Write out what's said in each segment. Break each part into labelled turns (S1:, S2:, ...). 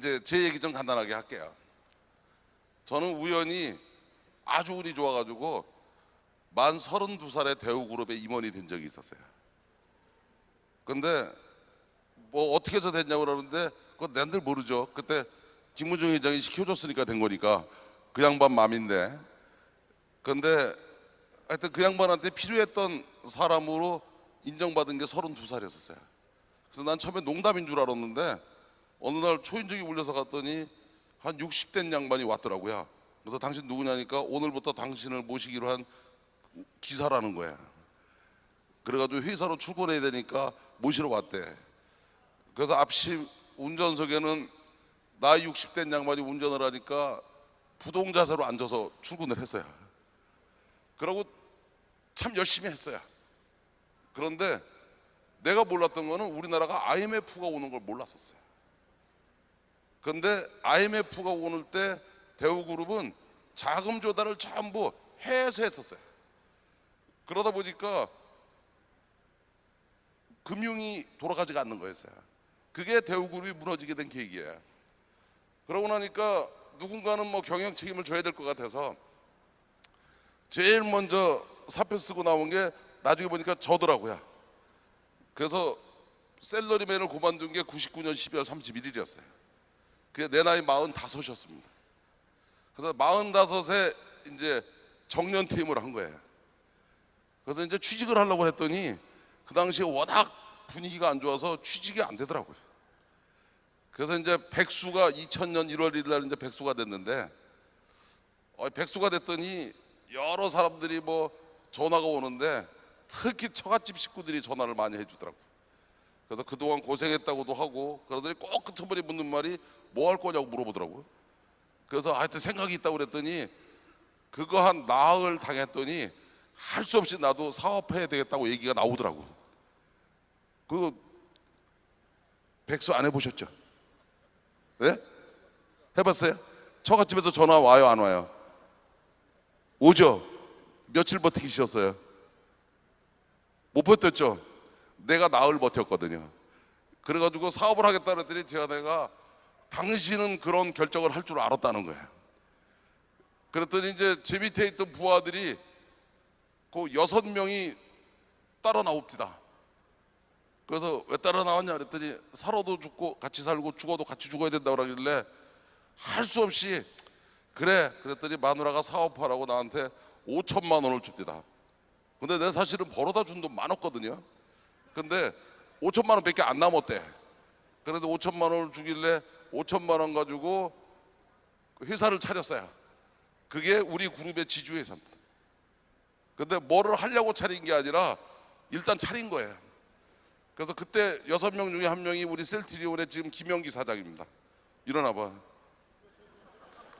S1: 이제 제 얘기 좀 간단하게 할게요. 저는 우연히 아주 운이 좋아가지고 만 32살에 대우그룹에 임원이 된 적이 있었어요. 근데 뭐 어떻게 해서 됐냐고 그러는데 그건 난들 모르죠. 그때 김무중 회장이 시켜줬으니까 된 거니까 그 양반 맘인데. 근데 하여튼 그 양반한테 필요했던 사람으로 인정받은 게 32살이었어요. 그래서 난 처음에 농담인 줄 알았는데 어느 날 초인종이 울려서 갔더니 한 60대 양반이 왔더라고요. 그래서 당신 누구냐니까 오늘부터 당신을 모시기로 한 기사라는 거야. 그래가지고 회사로 출근해야 되니까 모시러 왔대. 그래서 앞시 운전석에는 나이 60대 양반이 운전을 하니까 부동자세로 앉아서 출근을 했어요. 그러고 참 열심히 했어요. 그런데 내가 몰랐던 거는 우리나라가 IMF가 오는 걸 몰랐었어요. 그런데 IMF가 오는 때 대우그룹은 자금 조달을 전부 해외에서 했었어요. 그러다 보니까 금융이 돌아가지가 않는 거였어요. 그게 대우그룹이 무너지게 된 계기예요. 그러고 나니까 누군가는 뭐 경영 책임을 져야 될 것 같아서 제일 먼저 사표 쓰고 나온 게 나중에 보니까 저더라고요. 그래서 셀러리맨을 그만둔 게 99년 12월 31일이었어요. 그게 내 나이 45이었습니다. 그래서 45에 이제 정년 퇴임을 한 거예요. 그래서 이제 취직을 하려고 했더니 그 당시에 워낙 분위기가 안 좋아서 취직이 안 되더라고요. 그래서 이제 백수가 2000년 1월 1일 날 이제 백수가 됐는데 백수가 됐더니 여러 사람들이 뭐 전화가 오는데 특히 처갓집 식구들이 전화를 많이 해주더라고요. 그래서 그동안 고생했다고도 하고 그러더니 꼭 끝머리 묻는 말이 뭐 할 거냐고 물어보더라고요. 그래서 하여튼 생각이 있다고 그랬더니 그거 한 나흘 당했더니 할 수 없이 나도 사업해야 되겠다고 얘기가 나오더라고요. 그 백수 안 해보셨죠? 네? 해봤어요? 처갓집에서 전화 와요 안 와요? 오죠? 며칠 버티기셨어요? 못 버텼죠? 내가 나흘 버텼거든요. 그래가지고 사업을 하겠다 그랬더니 내가 당신은 그런 결정을 할 줄 알았다는 거예요. 그랬더니 이제 제 밑에 있던 부하들이 그 6명이 따라 나옵니다. 그래서 왜 따라 나왔냐 그랬더니 살아도 죽고 같이 살고 죽어도 같이 죽어야 된다고 그러길래 할 수 없이 그래 그랬더니 마누라가 사업하라고 나한테 5천만 원을 줍니다. 근데 내가 사실은 벌어다 준 돈 많았거든요. 근데 5천만 원밖에 안 남았대. 그래도 5천만 원을 주길래 5천만 원 가지고 회사를 차렸어요. 그게 우리 그룹의 지주회사입니다. 근데 뭐를 하려고 차린 게 아니라 일단 차린 거예요. 그래서 그때 6명 중에 한 명이 우리 셀트리온의 지금 김영기 사장입니다. 일어나 봐.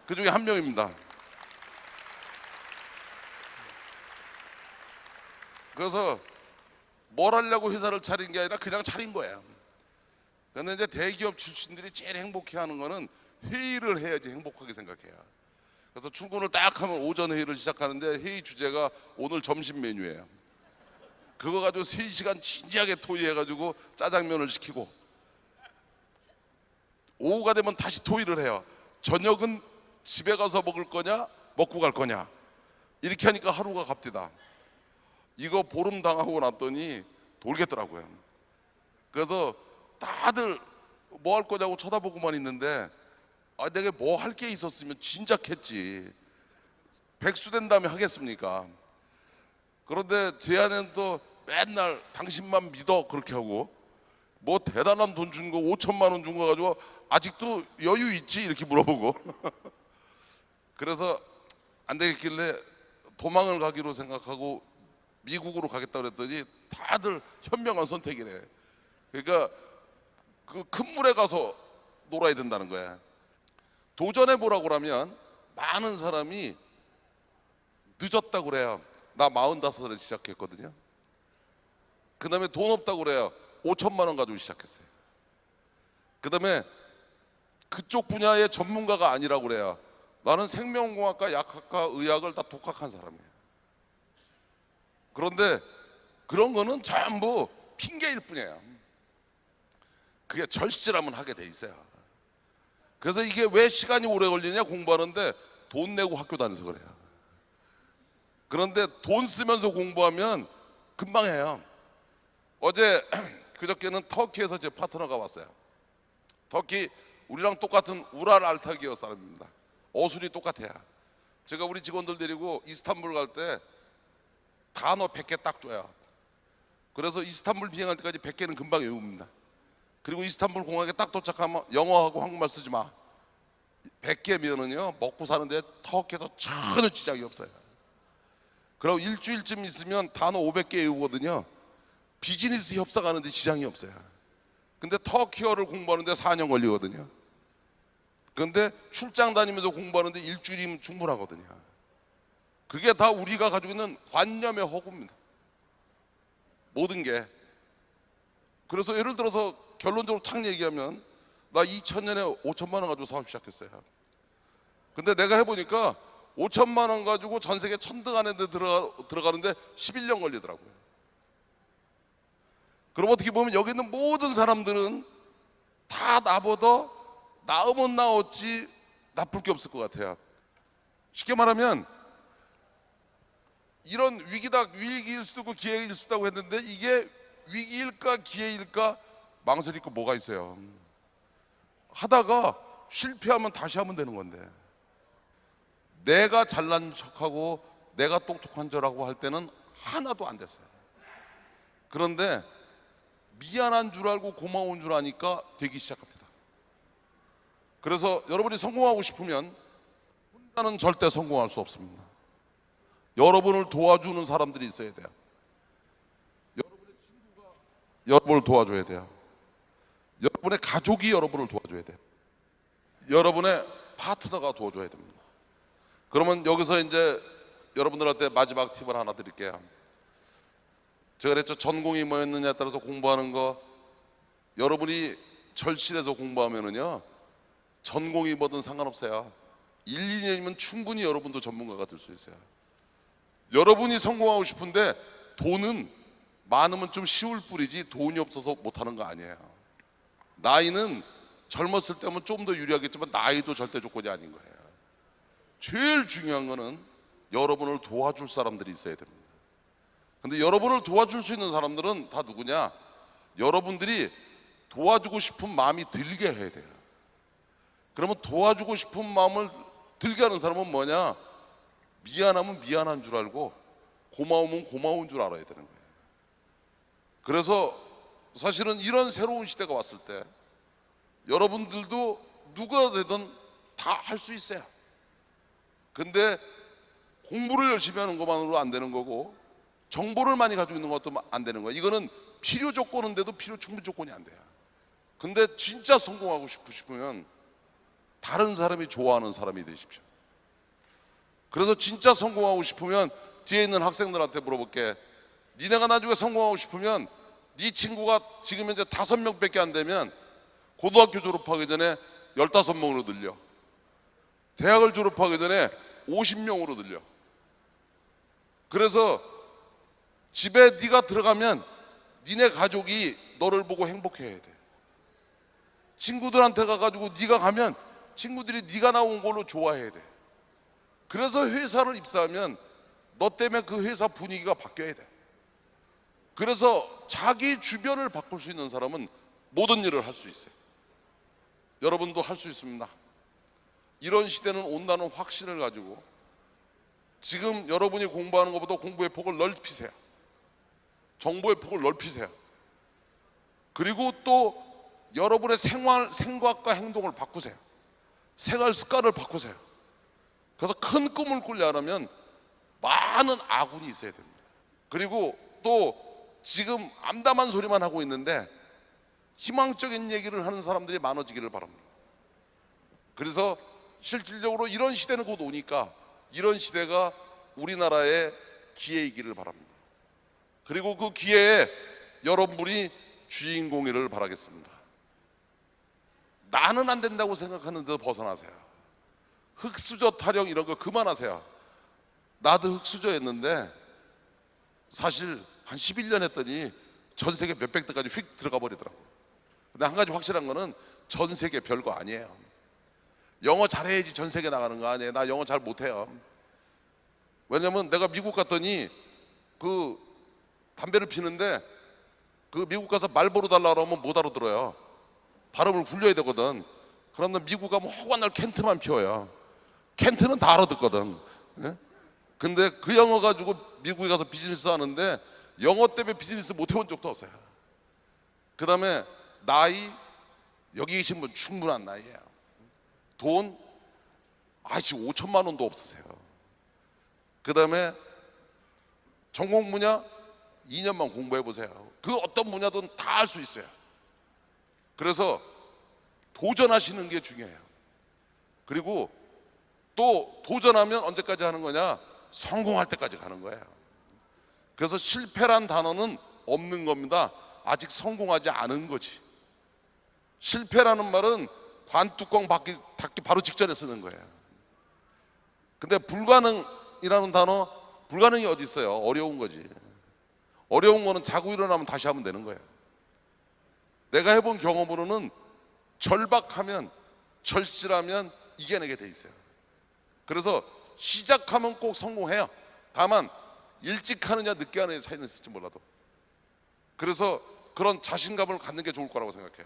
S1: 그 중에 한 명입니다. 그래서 뭘 하려고 회사를 차린 게 아니라 그냥 차린 거예요. 근데 이제 대기업 출신들이 제일 행복해하는 거는 회의를 해야지 행복하게 생각해요. 그래서 출근을 딱 하면 오전 회의를 시작하는데 회의 주제가 오늘 점심 메뉴예요. 그거 가지고 3시간 진지하게 토의해가지고 짜장면을 시키고 오후가 되면 다시 토의를 해요. 저녁은 집에 가서 먹을 거냐 먹고 갈 거냐 이렇게 하니까 하루가 갑디다. 이거 보름 당하고 났더니 돌겠더라고요. 그래서 다들 뭐 할 거냐고 쳐다보고만 있는데 내가 뭐 할 게 있었으면 진작 했지. 백수 된 다음에 하겠습니까? 그런데 제 아내는 또 맨날 당신만 믿어 그렇게 하고 뭐 대단한 돈 준 거 5천만 원 준 거 가지고 아직도 여유 있지 이렇게 물어보고 그래서 안 되겠길래 도망을 가기로 생각하고 미국으로 가겠다 그랬더니 다들 현명한 선택이래. 그러니까 그 큰 물에 가서 놀아야 된다는 거야. 도전해 보라고 그러면 많은 사람이 늦었다고 그래요. 나 45살에 시작했거든요. 그 다음에 돈 없다고 그래요. 5천만 원 가지고 시작했어요. 그 다음에 그쪽 분야의 전문가가 아니라고 그래요. 나는 생명공학과, 약학과, 의학을 다 독학한 사람이에요. 그런데 그런 거는 전부 핑계일 뿐이에요. 그게 절실하면 하게 돼 있어요. 그래서 이게 왜 시간이 오래 걸리냐 공부하는데 돈 내고 학교 다녀서 그래요. 그런데 돈 쓰면서 공부하면 금방 해요. 어제 그저께는 터키에서 제 파트너가 왔어요. 터키 우리랑 똑같은 우랄 알타기어 사람입니다. 어순이 똑같아요. 제가 우리 직원들 데리고 이스탄불 갈 때 단어 100개 딱 줘요. 그래서 이스탄불 비행할 때까지 100개는 금방 외웁니다. 그리고 이스탄불 공항에 딱 도착하면 영어하고 한국말 쓰지 마. 100개면은요 먹고 사는데 터키에서 전혀 지장이 없어요. 그리고 일주일쯤 있으면 단어 500개 외우거든요. 비즈니스 협상하는데 지장이 없어요. 근데 터키어를 공부하는데 4년 걸리거든요. 그런데 출장 다니면서 공부하는데 일주일이면 충분하거든요. 그게 다 우리가 가지고 있는 관념의 허구입니다. 모든 게. 그래서 예를 들어서 결론적으로 탁 얘기하면 나 2000년에 5천만 원 가지고 사업 시작했어요. 근데 내가 해보니까 5천만 원 가지고 전 세계 천등 안에 들어가는데 11년 걸리더라고요. 그럼 어떻게 보면 여기 있는 모든 사람들은 다 나보다 나으면 나었지 나쁠 게 없을 것 같아요. 쉽게 말하면 이런 위기일 수도 있고 기회일 수도 있다고 했는데 이게 위기일까 기회일까 망설일 거 뭐가 있어요. 하다가 실패하면 다시 하면 되는 건데 내가 잘난 척하고 내가 똑똑한 줄라고 할 때는 하나도 안 됐어요. 그런데 미안한 줄 알고 고마운 줄 아니까 되기 시작합니다. 그래서 여러분이 성공하고 싶으면 혼자는 절대 성공할 수 없습니다. 여러분을 도와주는 사람들이 있어야 돼요. 여러분의 친구가 여러분을 도와줘야 돼요. 여러분의 가족이 여러분을 도와줘야 돼요. 여러분의 파트너가 도와줘야 됩니다. 그러면 여기서 이제 여러분들한테 마지막 팁을 하나 드릴게요. 제가 그랬죠. 전공이 뭐였느냐에 따라서 공부하는 거, 여러분이 절실해서 공부하면은요 전공이 뭐든 상관없어요. 1, 2년이면 충분히 여러분도 전문가가 될 수 있어요. 여러분이 성공하고 싶은데 돈은 많으면 좀 쉬울 뿐이지 돈이 없어서 못하는 거 아니에요. 나이는 젊었을 때면 좀 더 유리하겠지만 나이도 절대 조건이 아닌 거예요. 제일 중요한 거는 여러분을 도와줄 사람들이 있어야 됩니다. 근데 여러분을 도와줄 수 있는 사람들은 다 누구냐? 여러분들이 도와주고 싶은 마음이 들게 해야 돼요. 그러면 도와주고 싶은 마음을 들게 하는 사람은 뭐냐? 미안하면 미안한 줄 알고 고마우면 고마운 줄 알아야 되는 거예요. 그래서 사실은 이런 새로운 시대가 왔을 때 여러분들도 누가 되든 다 할 수 있어요. 근데 공부를 열심히 하는 것만으로 안 되는 거고 정보를 많이 가지고 있는 것도 안 되는 거예요. 이거는 필요 조건인데도 필요 충분 조건이 안 돼요. 근데 진짜 성공하고 싶으시면 다른 사람이 좋아하는 사람이 되십시오. 그래서 진짜 성공하고 싶으면 뒤에 있는 학생들한테 물어볼게. 니네가 나중에 성공하고 싶으면 네 친구가 지금 현재 5명밖에 안 되면 고등학교 졸업하기 전에 15명으로 늘려. 대학을 졸업하기 전에 50명으로 늘려. 그래서 집에 네가 들어가면 니네 가족이 너를 보고 행복해야 돼. 친구들한테 가가지고 네가 가면 친구들이 네가 나온 걸로 좋아해야 돼. 그래서 회사를 입사하면 너 때문에 그 회사 분위기가 바뀌어야 돼. 그래서 자기 주변을 바꿀 수 있는 사람은 모든 일을 할 수 있어요. 여러분도 할 수 있습니다. 이런 시대는 온다는 확신을 가지고 지금 여러분이 공부하는 것보다 공부의 폭을 넓히세요. 정보의 폭을 넓히세요. 그리고 또 여러분의 생각과 행동을 바꾸세요. 생활 습관을 바꾸세요. 그래서 큰 꿈을 꾸려면 많은 아군이 있어야 됩니다. 그리고 또 지금 암담한 소리만 하고 있는데 희망적인 얘기를 하는 사람들이 많아지기를 바랍니다. 그래서 실질적으로 이런 시대는 곧 오니까 이런 시대가 우리나라의 기회이기를 바랍니다. 그리고 그 기회에 여러분이 주인공이를 바라겠습니다. 나는 안 된다고 생각하는 데서 벗어나세요. 흑수저 타령 이런 거 그만하세요. 나도 흑수저였는데 사실 한 11년 했더니 전 세계 몇백 대까지 휙 들어가 버리더라고요. 근데 한 가지 확실한 거는 전 세계 별거 아니에요. 영어 잘해야지 전 세계 나가는 거 아니에요. 나 영어 잘 못해요. 왜냐면 내가 미국 갔더니 그 담배를 피는데 그 미국 가서 말보로 달라 그러면 못 알아들어요. 발음을 굴려야 되거든. 그러면 미국 가면 허구한 날 켄트만 피워요. 켄트는 다 알아듣거든. 예? 근데 그 영어 가지고 미국에 가서 비즈니스 하는데 영어 때문에 비즈니스 못 해본 적도 없어요. 그 다음에 나이, 여기 계신 분 충분한 나이예요. 돈, 지금 5천만 원도 없으세요. 그 다음에 전공 분야 2년만 공부해 보세요. 그 어떤 분야든 다 할 수 있어요. 그래서 도전하시는 게 중요해요. 그리고 또 도전하면 언제까지 하는 거냐? 성공할 때까지 가는 거예요. 그래서 실패란 단어는 없는 겁니다. 아직 성공하지 않은 거지. 실패라는 말은 관뚜껑 닫기 바로 직전에 쓰는 거예요. 근데 불가능이라는 단어, 불가능이 어디 있어요? 어려운 거지. 어려운 거는 자고 일어나면 다시 하면 되는 거예요. 내가 해본 경험으로는 절박하면, 절실하면 이겨내게 돼 있어요. 그래서 시작하면 꼭 성공해요. 다만 일찍 하느냐 늦게 하느냐 차이는 있을지 몰라도. 그래서 그런 자신감을 갖는 게 좋을 거라고 생각해요.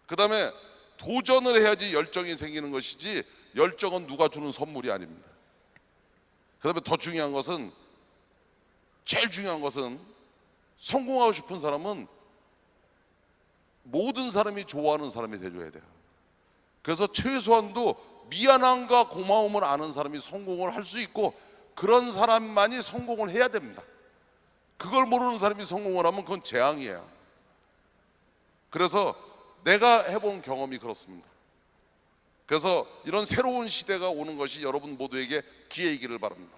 S1: 그 다음에 도전을 해야지 열정이 생기는 것이지, 열정은 누가 주는 선물이 아닙니다. 그 다음에 더 중요한 것은, 제일 중요한 것은, 성공하고 싶은 사람은 모든 사람이 좋아하는 사람이 돼줘야 돼요. 그래서 최소한도 미안함과 고마움을 아는 사람이 성공을 할 수 있고, 그런 사람만이 성공을 해야 됩니다. 그걸 모르는 사람이 성공을 하면 그건 재앙이에요. 그래서 내가 해본 경험이 그렇습니다. 그래서 이런 새로운 시대가 오는 것이 여러분 모두에게 기회이기를 바랍니다.